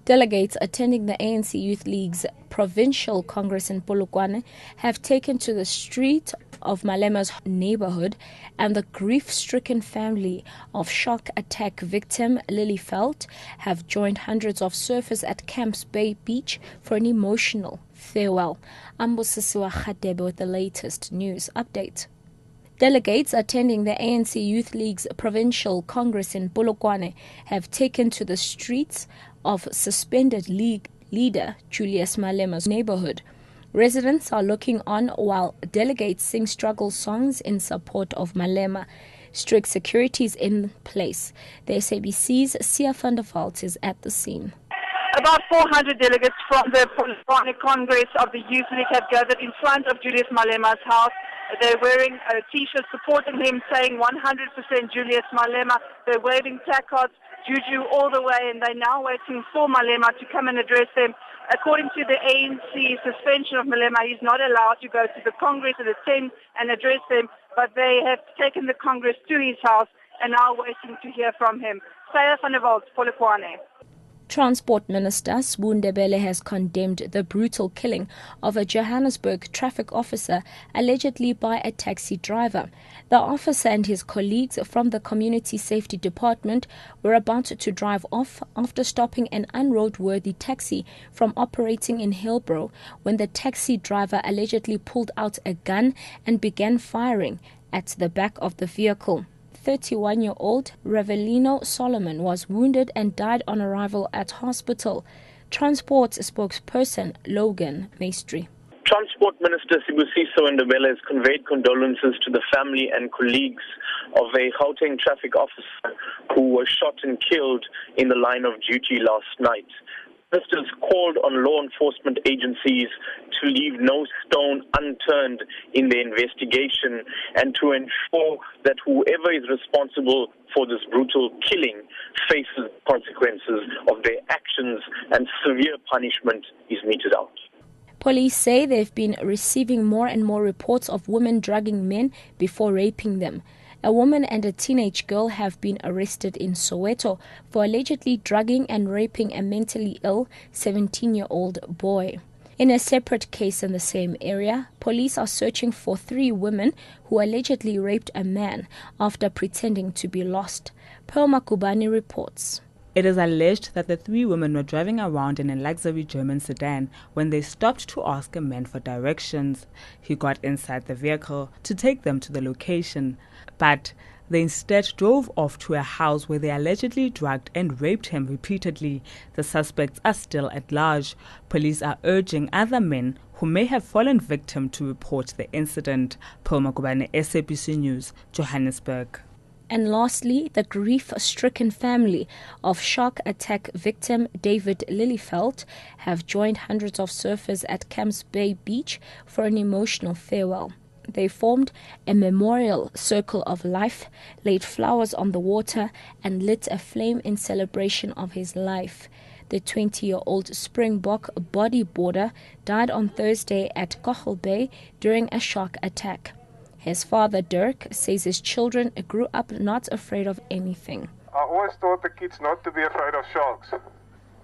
Delegates attending the ANC Youth League's provincial congress in Polokwane have taken to the street of Malema's neighbourhood, and the grief-stricken family of shock attack victim Walt have joined hundreds of surfers at Camps Bay Beach for an emotional farewell. Ambosisiwa Khadebe with the latest news update. Delegates attending the ANC Youth League's provincial congress in Polokwane have taken to the streets of suspended league leader Julius Malema's neighbourhood. Residents are looking on while delegates sing struggle songs in support of Malema. Strict security is in place. The SABC's Sia van der Walt is at the scene. About 400 delegates from the Polokwane Congress of the Youth League have gathered in front of Julius Malema's house. They're wearing T-shirts supporting him, saying 100% Julius Malema. They're waving placards, Juju all the way, and they're now waiting for Malema to come and address them. According to the ANC suspension of Malema, he's not allowed to go to the Congress and attend and address them, but they have taken the Congress to his house and are waiting to hear from him. Sia van der Walt, Polokwane. Transport Minister Sbu Ndebele has condemned the brutal killing of a Johannesburg traffic officer allegedly by a taxi driver. The officer and his colleagues from the Community Safety Department were about to drive off after stopping an unroadworthy taxi from operating in Hillbrow when the taxi driver allegedly pulled out a gun and began firing at the back of the vehicle. 31-year-old Revelino Solomon was wounded and died on arrival at hospital. Transport spokesperson Logan Maestri. Transport Minister Sibusiso Ndebele has conveyed condolences to the family and colleagues of a Gauteng traffic officer who was shot and killed in the line of duty last night. Ministers called on law enforcement agencies to leave no stone unturned in their investigation and to ensure that whoever is responsible for this brutal killing faces consequences of their actions and severe punishment is meted out. Police say they've been receiving more and more reports of women drugging men before raping them. A woman and a teenage girl have been arrested in Soweto for allegedly drugging and raping a mentally ill 17-year-old boy. In a separate case in the same area, police are searching for 3 women who allegedly raped a man after pretending to be lost. Pearl Makubani reports. It is alleged that the 3 women were driving around in a luxury German sedan when they stopped to ask a man for directions. He got inside the vehicle to take them to the location, but they instead drove off to a house where they allegedly drugged and raped him repeatedly. The suspects are still at large. Police are urging other men who may have fallen victim to report the incident. Pearl Makubane, SABC News, Johannesburg. And lastly, the grief-stricken family of shock attack victim David Lillifeld have joined hundreds of surfers at Camps Bay Beach for an emotional farewell. They formed a memorial circle of life, laid flowers on the water, and lit a flame in celebration of his life. The 20-year-old Springbok bodyboarder died on Thursday at Kochel Bay during a shock attack. His father, Dirk, says his children grew up not afraid of anything. I always taught the kids not to be afraid of sharks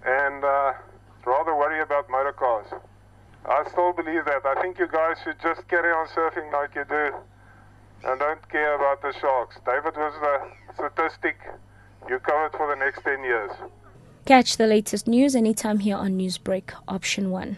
and rather worry about motor cars. I still believe that. I think you guys should just carry on surfing like you do and don't care about the sharks. David was the statistic you covered for the next 10 years. Catch the latest news anytime here on Newsbreak, Option 1.